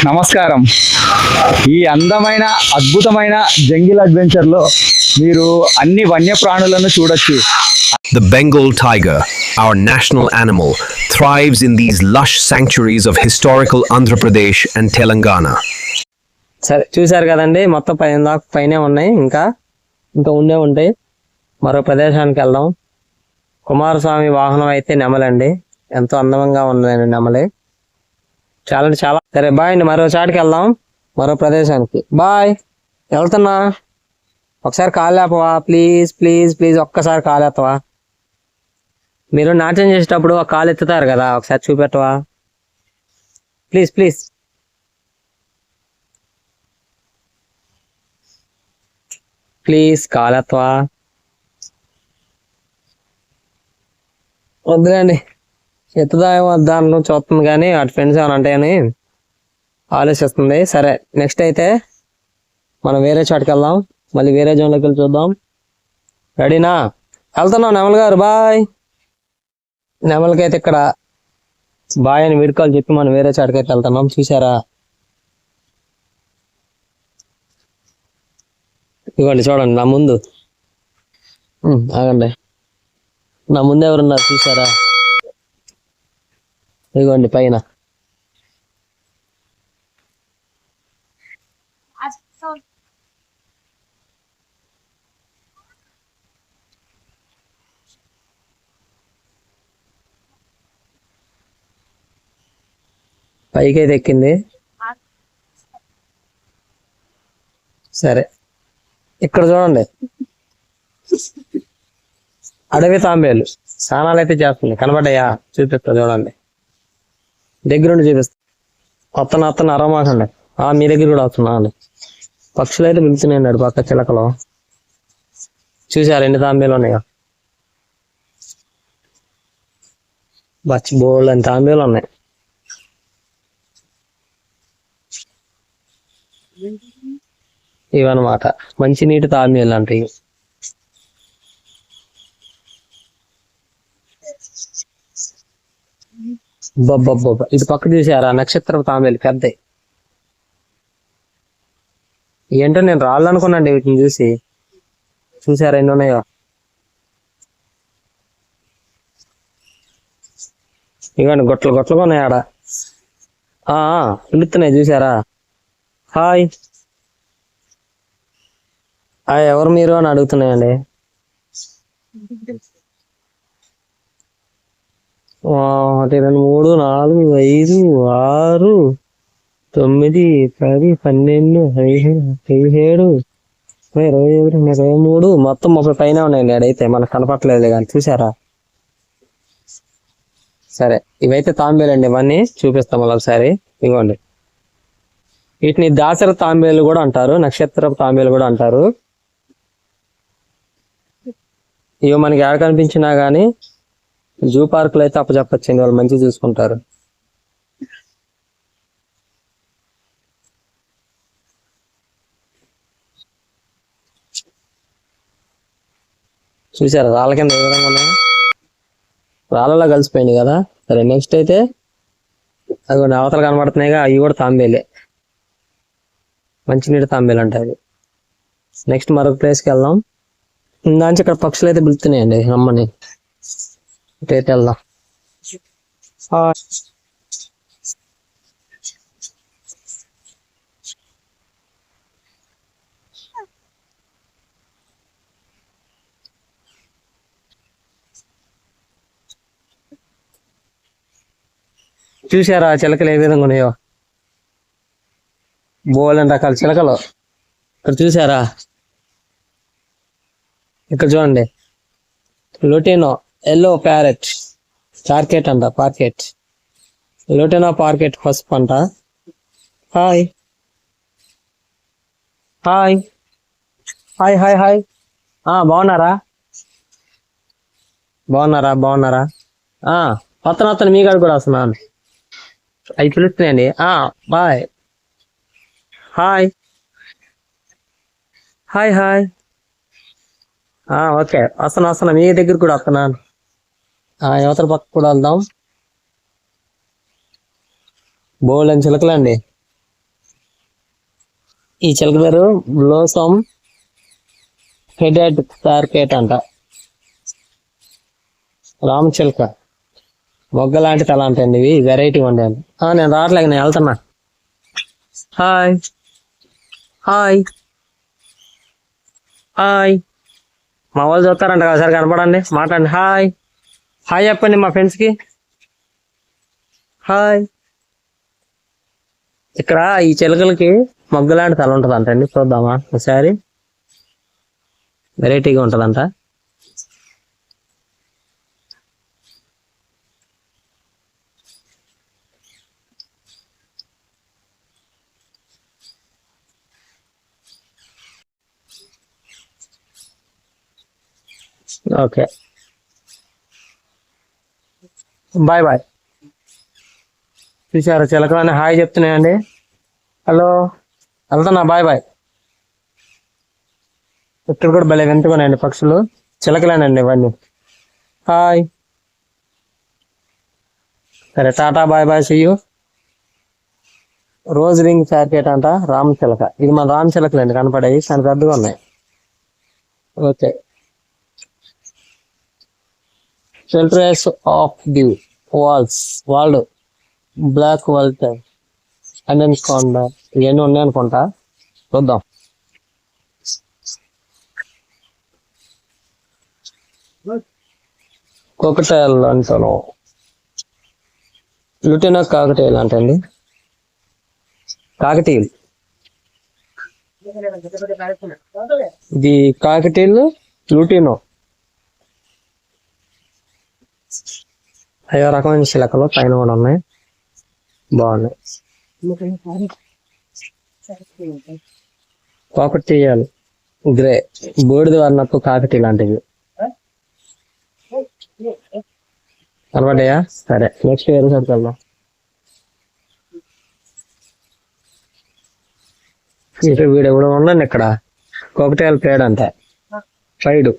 నమస్కారం. ఈ అందమైన అద్భుతమైన జంగిల్ అడ్వెంచర్లో మీరు అన్ని వన్యప్రాణులను చూడొచ్చు. The Bengal tiger, our national animal, thrives in these lush sanctuaries of historical Andhra Pradesh and Telangana. సరే చూశారు కదండి, మొత్తం పైనే ఉన్నాయి, ఇంకా ఉండే ఉంటాయి. మరో ప్రదేశానికి వెళ్దాం. కుమారస్వామి వాహనం అయితే నెమలండి, ఎంతో అందంగా ఉన్నదండి నెమలి, చాలా. సరే బాయ్ అండి, మరో చాటుకి వెళ్దాం, మరో ప్రదేశానికి. బాయ్, వెళ్తున్నా. ఒకసారి కాలేపవా ప్లీజ్ ప్లీజ్ ప్లీజ్, ఒక్కసారి కాలేత్తవా? మీరు నాట్యం చేసేటప్పుడు ఒక కాలు ఎత్తుతారు కదా, ఒకసారి చూపెట్టవా ప్లీజ్ ప్లీజ్. ప్లీజ్ కాలేత్తవా? వద్దులేండి, ఎత్తుదా వద్దా అని చూస్తుంది, కానీ అటు ఫ్రెండ్స్ ఏమైనా ఉంటాయని ఆలోచిస్తుంది. సరే నెక్స్ట్ అయితే మనం వేరే చోటుకి వెళ్దాం, మళ్ళీ వేరే జోన్లోకి వెళ్ళి చూద్దాం. రెడీనా? వెళ్తున్నాం నెమల్ గారు, బాయ్. నెమలకైతే ఇక్కడ బాయ్ అని వీడుకోవాలి చెప్పి మనం వేరే చోటుకైతే వెళ్తున్నాం. చూసారా? ఇవ్వండి చూడండి, నా ముందు ఆగండి, నా ముందు ఎవరున్నారు చూసారా? ఇదిగోండి పైన. పైకి అయితే ఎక్కింది. సరే ఇక్కడ చూడండి, అడవి తాంబేలు స్నానాలు అయితే చేస్తుంది, కనబడ్డాయా? చూపిస్తా చూడండి, దగ్గరుండి చూపిస్తా. వస్తున్న అరమాకండి, మీ దగ్గర కూడా వస్తున్నా అండి. పక్షులు అయితే పిలుస్తున్నాయండి పక్క చిలకలో. చూసారు ఎన్ని తాంబేలు ఉన్నాయో? బోల్డ్ అని తాంబేలు ఉన్నాయి. ఇవన్నమాట మంచి నీటి తాంబేలు అంటే. బొబ్బ ఇది పక్క చూసారా? నక్షత్ర తాంబేలు పెద్ద. ఏంటో నేను రాళ్ళనుకున్నాండి వీటిని చూసి. చూసారా ఎన్ని ఉన్నాయో? ఇవ్వండి గొట్టలుగా ఉన్నాయి ఆడ. పిలుస్తున్నాయి చూసారా? హాయ్ ఎవరు మీరు అని అడుగుతున్నాయండి. 1 2 3 4 5 6 9 10 12 15 17 21 23 మొత్తం 30 పైన ఉన్నాయండి. అడైతే మనకు కనపట్లేదు కానీ. చూసారా? సరే ఇవైతే తాంబేలండి, ఇవన్నీ చూపిస్తాం మళ్ళీ ఒకసారి. ఇవ్వండి, వీటిని దాసర తాంబేలు కూడా అంటారు, నక్షత్ర తాంబేలు కూడా అంటారు. ఇవి మనకి ఎక్కడ కనిపించినా కానీ జూ పార్కులు అయితే అప్పచెప్పచ్చండి, వాళ్ళు మంచిగా చూసుకుంటారు. చూసారా రాళ్ళ కింద ఏ విధంగా ఉన్నాయి? రాళ్ళలో కలిసిపోయింది కదా. సరే నెక్స్ట్ అయితే అది అవతల కనబడుతున్నాయిగా, అవి కూడా తాంబేలే, మంచినీటి తాంబేలు అంటారు. నెక్స్ట్ మరొక ప్లేస్కి వెళ్దాం. దాంచి ఇక్కడ పక్షులు అయితే పిలుస్తున్నాయండి రమ్మని. ఇటైతే వెళ్దాం. చూసారా చిలకలు ఏ విధంగా ఉన్నాయో? బోలని రకాల చిలకలు ఇక్కడ చూసారా? ఇక్కడ చూడండి, లొటినో ఎల్లో ప్యారెట్, పార్కెట్ అంట, పార్కెట్, లొటినో పార్కెట్ పసుపు అంట. Hi hi hi hi hi బాగున్నారా? వస్తాను మీ కాడ కూడా వస్తున్నాను. అవి పిలుస్తున్నాయండి. Bye. Hi hi hi okay వస్తున్నా, మీ దగ్గర కూడా వస్తున్నాను. యువతల పక్క కూడా వెళ్దాం. బోల్డ్ అని చిలకలండి, ఈ చిలక పేరు బ్లోసమ్ హెడెడ్ టార్కెట్ అంట. రామ్ చిలక మొగ్గ లాంటి తల అంటండి. ఇవి వెరైటీ ఉండాలి. నేను రావట్లేదు, నేను వెళ్తున్నా. Hi hi hi. మా వాళ్ళు చూస్తారంట కదా, సరే కనపడండి, మాట్లాడండి. హాయ్ హాయ్ చెప్పండి మా ఫ్రెండ్స్కి. హాయ్. ఇక్కడ ఈ చిలకలకి మొగ్గలాంటి తల ఉంటుంది అంటండి. చూద్దామా ఒకసారి. వెరైటీగా ఉంటుందంట. Okay, bye bye. చూసారు చిలకలని హాయ్ చెప్తున్నాయండి. హలో, వెళ్తున్నా, బాయ్ బాయ్. ఇక్కడ కూడా భలే వింటున్నాయండి పక్షులు, చిలకలేనండి ఇవన్నీ. హాయ్, సరే టాటా bye bye, see you. Rose ring parakeet అంట, రామ్ చిలక. ఇది మన రామ్ చిలకలండి కనపడేవి, చాలా పెద్దగా ఉన్నాయి. Okay, shelters of the walls, వాళ్ళు బ్లాక్ వాల్టర్ అండ్ కొండ, ఇవన్నీ ఉన్నాయనుకుంటా, చూద్దాం. కోకటైల్ అంటాను, లుటినా కాకటైల్ అంటండి. కాకటీల్, ఇది కాకటీల్ లూటినో. అయ్యో రకమైన చిలకలు పైన కూడా ఉన్నాయి, బాగున్నాయి. కాకటీయాలు గ్రే, బూడిద వర్ణపు కాకటీ లాంటివి కనబడ్డాయా? సరే, నెక్స్ట్ వేరే సరికి వెళ్దాం. వీడు కూడా ఉన్నాను ఇక్కడ. కాకటీయాల పేడు అంట, పైడు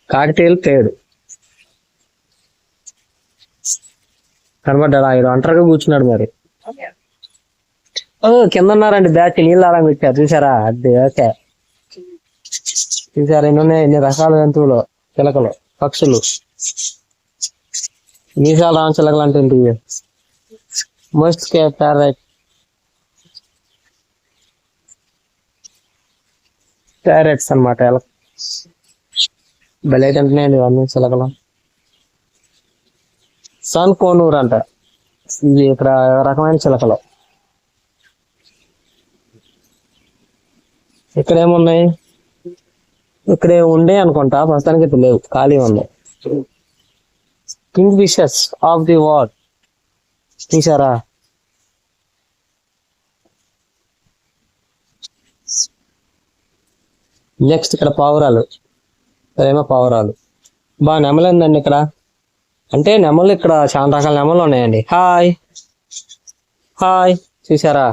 కాకటీయాల పేడు కనబడ్డాడు. ఆయన ఒంటరిగా కూర్చున్నాడు మరి. కింద ఉన్నారండి బ్యాచ్, నీళ్ళు ఆరా పెట్టారు చూసారా? అది ఓకే, చూసారా? ఎన్ని రకాల జంతువులు, చిలకలు, పక్షులు. మీసాల రామ చిలకలు అంటే ఏంటి? మోస్ట్ ప్యారెట్, ప్యారెట్స్ అనమాట. భలే తింటున్నాయండి ఇవన్నీ చిలకలు. సన్ కోనూర్ అంట, ఇది ఇక్కడ రకమైన చిలకలు. ఇక్కడ ఏమున్నాయి? ఇక్కడే ఉండే అనుకుంటా, ప్రస్తుతానికి అయితే లేవు, ఖాళీ ఉన్నాయి. Kingfishers of the war, చూసారా? నెక్స్ట్ ఇక్కడ పావురాలు, ఇక్కడేమో పావురాలు. బాగా నెమలిందండి ఇక్కడ. అంటే నెమలు ఇక్కడ చాలా రకాల నెమలు ఉన్నాయండి. హాయ్ హాయ్, చూసారా?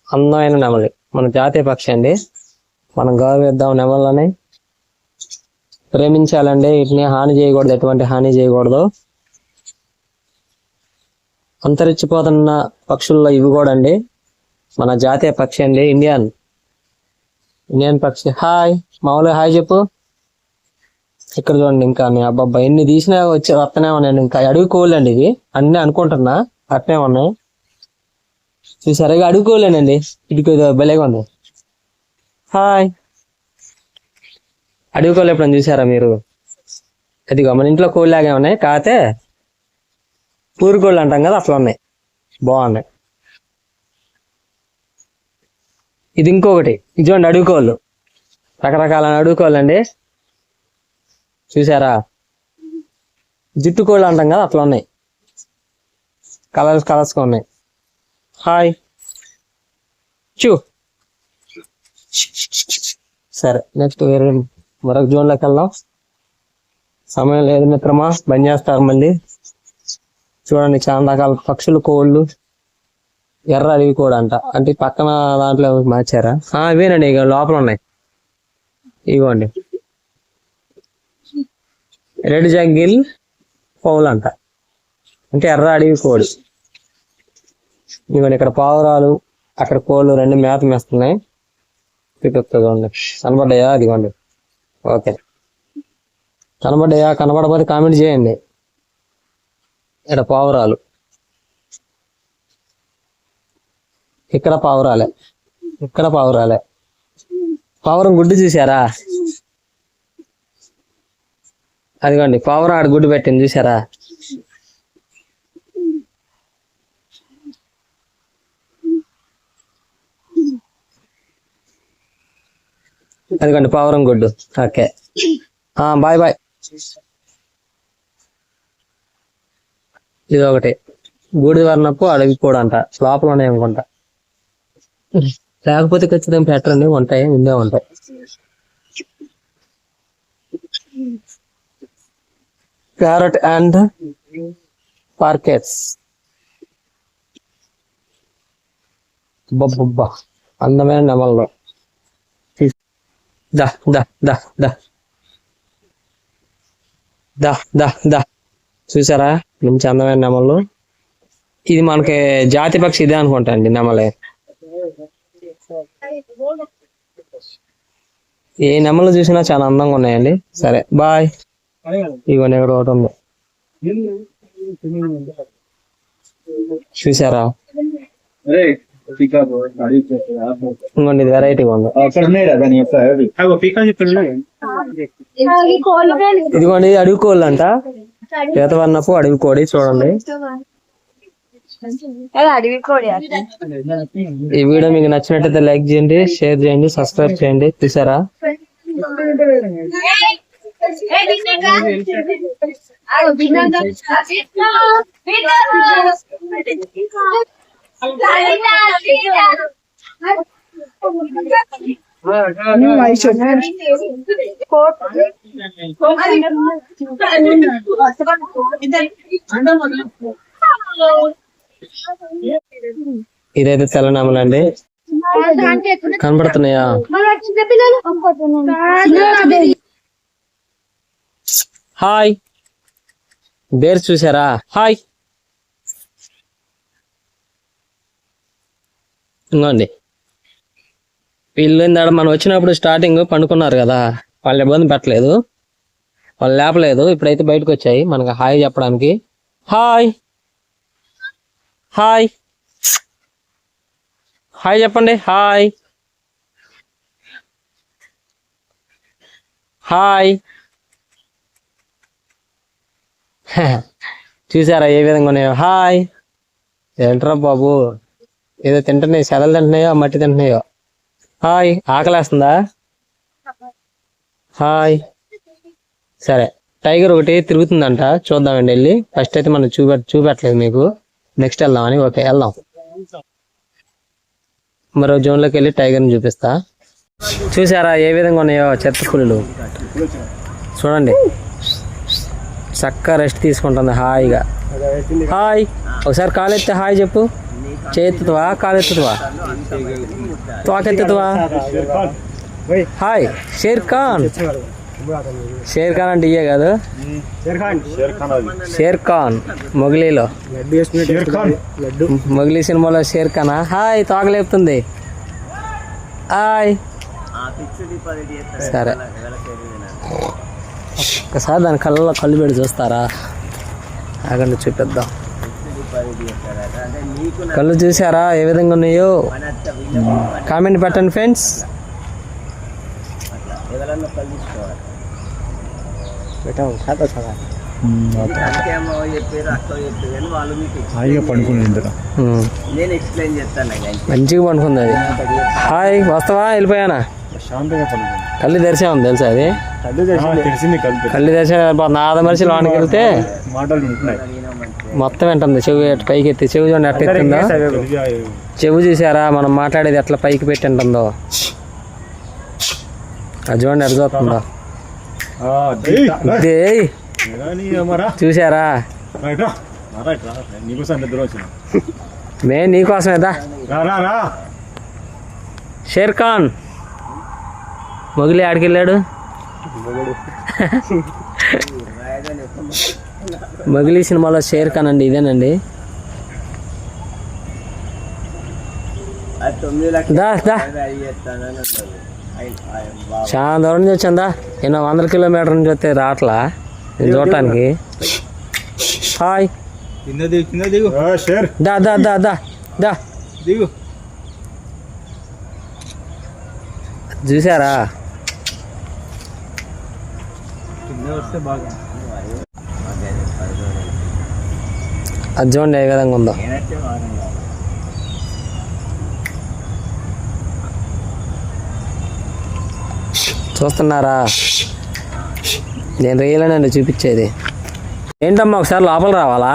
అందమైన నెమలి, మన జాతీయ పక్షి అండి. మనం గౌరవిద్దాం నెమలని, ప్రేమించాలండి. వీటిని హాని చేయకూడదు, ఎటువంటి హాని చేయకూడదు. అంతరించిపోతున్న పక్షుల్లో ఇవి కూడా అండి మన జాతీయ పక్షి అండి, ఇండియన్ పక్షి. హాయ్, మామూలుగా హాయ్ చెప్పు. ఇక్కడ చూడండి, ఇంకా అబ్బాబ్బా ఎన్ని తీసినా వచ్చి వస్తనే ఉన్నాయండి. ఇంకా అడవి కోళ్ళు అండి ఇవి, అన్నీ అనుకుంటున్నా అట్నే ఉన్నాయి. చూసారా? ఇక అడవి కోళ్ళేనండి, ఇటుకు భలేగా ఉంది. హాయ్, అడవి కోళ్ళు ఎప్పుడైనా చూసారా మీరు? అదిగో మన ఇంట్లో కోళ్ళలాగే ఉన్నాయి, కాకపోతే పూరి కోళ్ళు అంటాం కదా, అట్లా ఉన్నాయి, బాగున్నాయి. ఇది ఇంకొకటి, ఇది చూడండి అడవి కోళ్ళు, రకరకాల అడవి కోళ్ళు అండి. చూసారా? జుట్టు కోళ్ళు అంటాం కదా, అట్లా ఉన్నాయి, కలర్స్గా ఉన్నాయి. హాయ్ చూ. సరే, నెక్స్ట్ వేరే మరొక జోన్లోకి వెళ్దాం. సమయం లేదు మిత్రమా, బంద్ చేస్తారు మళ్ళీ. చూడండి చాలా రకాల పక్షులు, కోళ్ళు. ఎర్ర అడవి కూడా అంట, అంటే పక్కన దాంట్లో మార్చారా? ఇవేనండి, ఇక లోపల ఉన్నాయి. ఇవ్వండి, రెడ్ జంగిల్ పౌల్ అంట, అంటే ఎర్ర అడవి కోడి. ఇవన్నీ ఇక్కడ పావురాలు, అక్కడ కోళ్ళు రెండు మేత మేస్తున్నాయి. చూపిస్తుంది కనబడ్డాయా? అదిగోండి. ఓకే, కనబడ్డాయా? కనబడకపోతే కామెంట్ చేయండి. ఇక్కడ పావురాలు, ఇక్కడ పావురాలే, ఇక్కడ పావురాలే. పావురం గుడ్డు చూసారా? అదిగోండి పావురం ఆడ గుడ్డు పెట్టింది చూసారా? అదిగోండి పావురం గుడ్డు. Okay, bye bye. ఇది ఒకటి బూడిద వర్ణపు అడవి కూడా అంట, లోపల ఉన్నాయి అనుకుంటా. లేకపోతే ఖచ్చితంగా పెట్టండి, ఉంటాయి, ఉండే ఉంటాయి. Parrot and పార్కెట్స్. బొబ్బా అందమైన నెమల్లో. దా దా దా దా దా దా దా చూసారా? మంచి అందమైన నెమళ్ళు. ఇది మనకి జాతి పక్షి ఇదే అనుకుంటా అండి, నెమలే. ఏ నెమలు చూసినా చాలా అందంగా ఉన్నాయండి. సరే బాయ్. ఇవన్నీ ఇక్కడ ఒకటి ఉంది చూసారా? ఇంకోండి ఇది వెరైటీగా ఉంది. ఇదిగోండి అడవి కోళ్ళు అంట, శ్వేతవర్ణపు అడవి కోడి. చూడండి, ఈ వీడియో మీకు నచ్చినట్టయితే లైక్ చేయండి, షేర్ చేయండి, సబ్స్క్రైబ్ చేయండి. చూసారా? ఇదైతే తెల్లనామలండి, కనబడుతున్నాయా? హాయ్, బేర్ చూసారా? హాయ్. ఇంకోండి వీళ్ళు ఇందాక మనం వచ్చినప్పుడు స్టార్టింగ్ పండుకున్నారు కదా, వాళ్ళు ఇబ్బంది పెట్టలేదు, వాళ్ళు లేపలేదు. ఇప్పుడైతే బయటకు వచ్చాయి మనకు హాయ్ చెప్పడానికి. హాయ్ హాయ్ హాయ్ చెప్పండి. Hi hi. చూసారా ఏ విధంగా ఉన్నాయో? హాయ్. ఏంట్రా బాబు, ఏదో తింటున్నాయి, సెదలు తింటున్నాయో మట్టి తింటున్నాయో. హాయ్. ఆకలేస్తుందా? హాయ్. సరే, టైగర్ ఒకటి తిరుగుతుందంట, చూద్దామండి వెళ్ళి. ఫస్ట్ అయితే మనం చూపెట్టలేదు మీకు, నెక్స్ట్ వెళ్దామని. ఓకే వెళ్దాం. మరో జోన్లోకి వెళ్ళి టైగర్ని చూపిస్తా. చూసారా ఏ విధంగా ఉన్నాయో చెత్త పులులు? చూడండి, చక్కగా రెస్ట్ తీసుకుంటుంది హాయిగా. హాయ్. ఒకసారి కాలు ఎత్తే హాయ్ చెప్పు. చేతువా, కాలు ఎత్తువా, తోకెత్తువా? Hi. Shere Khan. Shere Khan అంటే ఇయ్యే కాదు, షేర్ ఖాన్ మొగలీలో, మొగలీ సినిమాలో షేర్ ఖానా? హాయ్. తోకలేపుతుంది. హాయ్. సరే, ఒకసారి దాని కళ్ళు పెట్టి చూస్తారా? ఆగండి చూపిద్దాం. కళ్ళు చూసారా ఏ విధంగా ఉన్నాయో? కామెంట్ పెట్టండి ఫ్రెండ్స్. మంచిగా పండుకుంది అది. హాయ్. వస్తావా? వెళ్ళిపోయానా? కళ్ళు తెరిసే ఉంది తెలుసా? అది కళ్ళు తెరిసే నాద మనిషి లోనికి వెళ్తే మొత్తం వింటుంది. చెవి పైకి ఎత్తి, చెవి చూడండి ఎట్లా ఎత్తుందో. చెవి చూసారా మనం మాట్లాడేది ఎట్లా పైకి పెట్టి ఉంటుందో? అది చూడండి ఎట్లా చూస్తుందో. చూసారా? నీకోసమేదా? షేర్ ఖాన్ మొగిలి ఆడికి వెళ్ళాడు. మొగిలి సినిమాలో షేర్ ఖాన్ అండి, ఇదేనండి. దా దా చాలా దూరం నుంచి వచ్చిందా, ఎన్నో 100 కిలోమీటర్ నుంచి వస్తే రావట్లా ఇది చూడటానికి. హాయ్ దా దా దా దా దా చూసారా అది చూడండి ఏ విధంగా ఉందో. చూస్తున్నారా, నేను రియలేనండి చూపించేది. ఏంటమ్మా ఒకసారి లోపల రావాలా?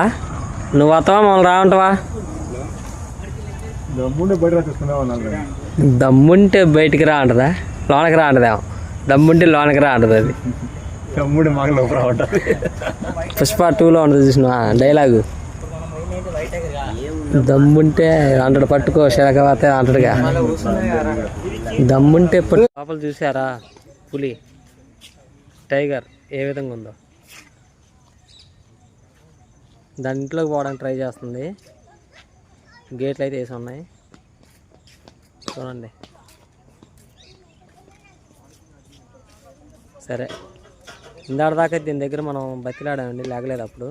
నువ్వు వస్తావా మమ్మల్ని రావంటావా? దమ్ముంటే బయటికి రా అంటదా, లోనకి రా అంటదేమో. దమ్ముంటే లోనకి రా అంటది అది. పుష్ప 2లో ఉంటుంది చూసిన డైలాగు. దమ్ముంటే అంటాడు పట్టుకో శిలకవాత అంటాడుగా. దమ్ముంటే లోపల చూసారా పులి టైగర్ ఏ విధంగా ఉందో. దాని ఇంట్లోకి పోవడానికి ట్రై చేస్తుంది. గేట్లు అయితే వేసి ఉన్నాయి చూడండి. సరే ఇందాక దాకా దీని దగ్గర మనం బతిలాడామండి, లేగలేదు అప్పుడు.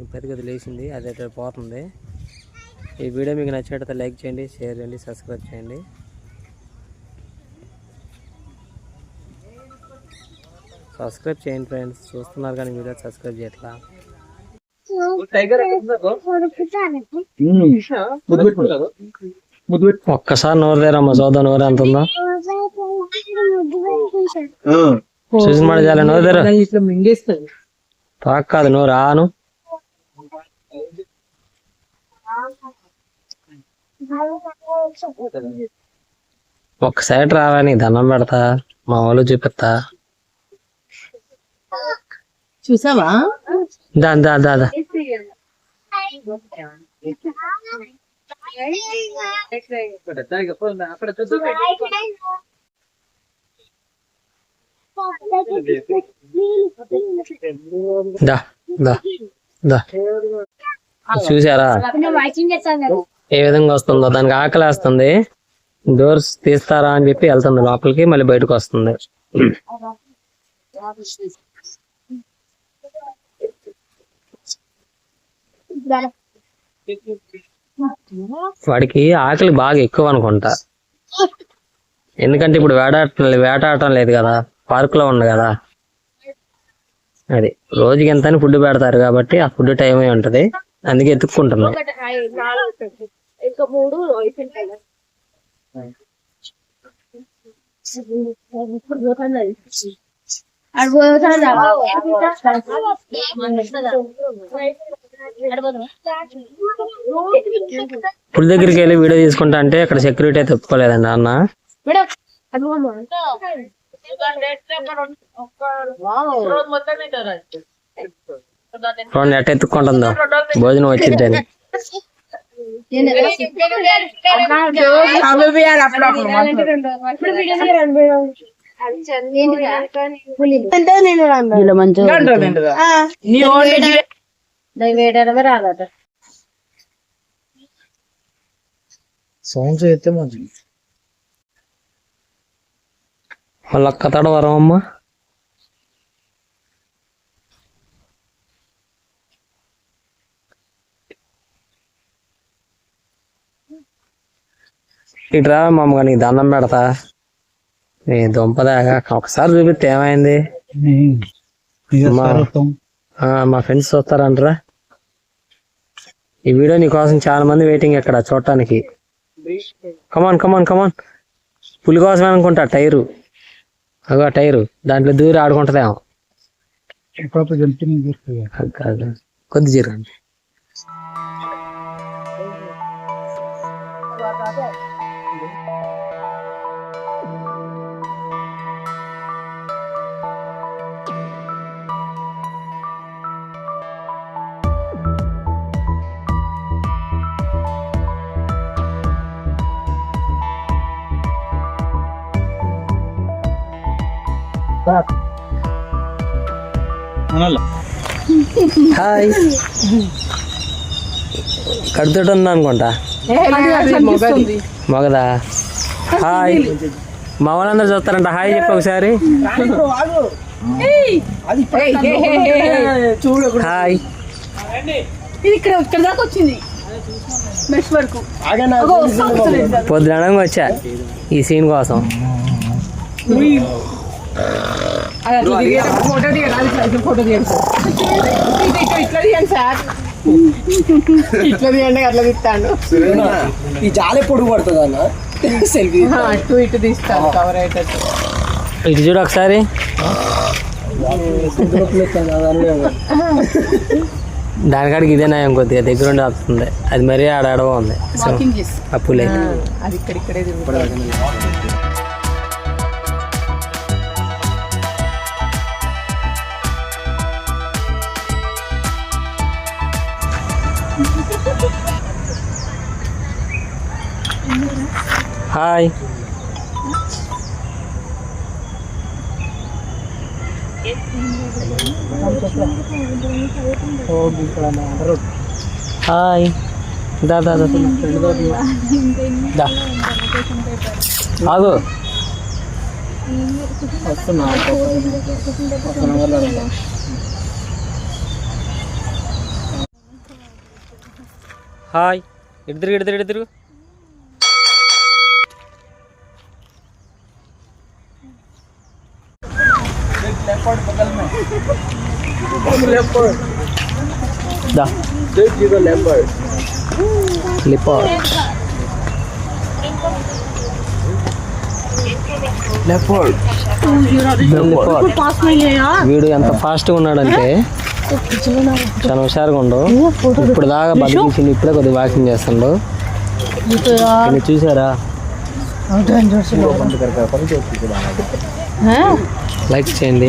ఇప్పటికి అది లేచింది, అదైతే పోతుంది. ఈ వీడియో మీకు నచ్చినట్లయితే లైక్ చేయండి, షేర్ చేయండి, సబ్స్క్రైబ్ చేయండి. సబ్స్క్రైబ్ చేయండి ఫ్రెండ్స్, చూస్తున్నారు కానీ వీడియో సబ్స్క్రైబ్ చేయట్లా. ఒక్కసారి నోరు దేరమ్మా చూద్దాం నోరు ఎంత ఉందో. చూసిన మాట చాలా నోరు దేర తాక్ కాదు నోరు ఆను. ఒక్క సైడ్ రావా, నీ దండం పెడతా, మా వాళ్ళు చూపిస్తా. చూసావా? దా దా దా దా దా దా దా. చూసారా ఏ విధంగా వస్తుందో. దానికి ఆకలి వేస్తుంది, డోర్స్ తీస్తారా అని చెప్పి వెళ్తుంది లోపలికి, మళ్ళీ బయటకు వస్తుంది. వాడికి ఆకలి బాగా ఎక్కువ అనుకుంటా, ఎందుకంటే ఇప్పుడు వేటాడటం లేదు కదా, పార్కులో ఉంది కదా. అది రోజుకి ఎంత అని ఫుడ్ పెడతారు కాబట్టి ఆ ఫుడ్ టైం ఉంటది, అందుకే ఎత్తుక్కుంటున్నాం. పులి దగ్గరికి వెళ్ళి వీడియో తీసుకుంటా అంటే అక్కడ సెక్యూరిటీ అయితే ఒప్పుకోలేదండి అన్న. ఎట్ట ఎత్తుక్కుంటుందో భోజనం వచ్చిద్దని. వాళ్ళ కథడ వరం అమ్మ. ఇటు రా మామగా, నీకు దండం పెడతా, నీ దుంపదాగా ఒకసారి చూపిస్తే ఏమైంది. మా ఫ్రెండ్స్ చూస్తారంటరా. ఈ వీడియో నీ కోసం చాలా మంది వెయిటింగ్ ఇక్కడ చూడటానికి. కమాన్ కమాన్ కమాన్. పులి కోసమే అనుకుంటా టైరు, అగో టైరు దాంట్లో దూరి ఆడుకుంటదేమో. కొద్ది జరగండి. హాయ్, కడుతోటి ఉందా అనుకుంటా. మగదా హాయ్ మా వాళ్ళందరూ చూస్తారంట హాయ్ చెప్పి ఒకసారి హాయ్ ఇక్కడ దాకా వచ్చింది మెష్ వరకు పొద్దునడంగా వచ్చా ఈ సీన్ కోసం ఫోటో తీయండి ఇట్లా తీయండి సార్ ఇట్లా తీయండి అట్లా తీస్తాను ఈ జాలి పొడుగు పడుతుంది అన్న సెల్ఫీ అటు ఇటు తీస్తాను కవర్ అయ్యేటట్టు ఇటు చూడు ఒకసారి దానికాడికి ఇదే నయం కొద్దిగా దగ్గర ఉండి వస్తుంది అది మరీ ఆడవగా ఉంది వాకింగ్ చేసి అప్పులే అది ఇక్కడే తిరుగుతుంది హాయ్ హాయ్ దా దా దా దా ఆగు హాయ్ ఇటు తిరుగు ఇటు తిరుగు ఇటు తిరుగు దా లిపాడ్ వీడు ఎంత ఫాస్ట్గా ఉన్నాడంటే చాలా హుషారుగా ఉండు ఇప్పుడు దాకా బతికించింది ఇప్పుడే కొద్దిగా వాకింగ్ చేస్తుండు మీరు చూసారా లైక్ చేయండి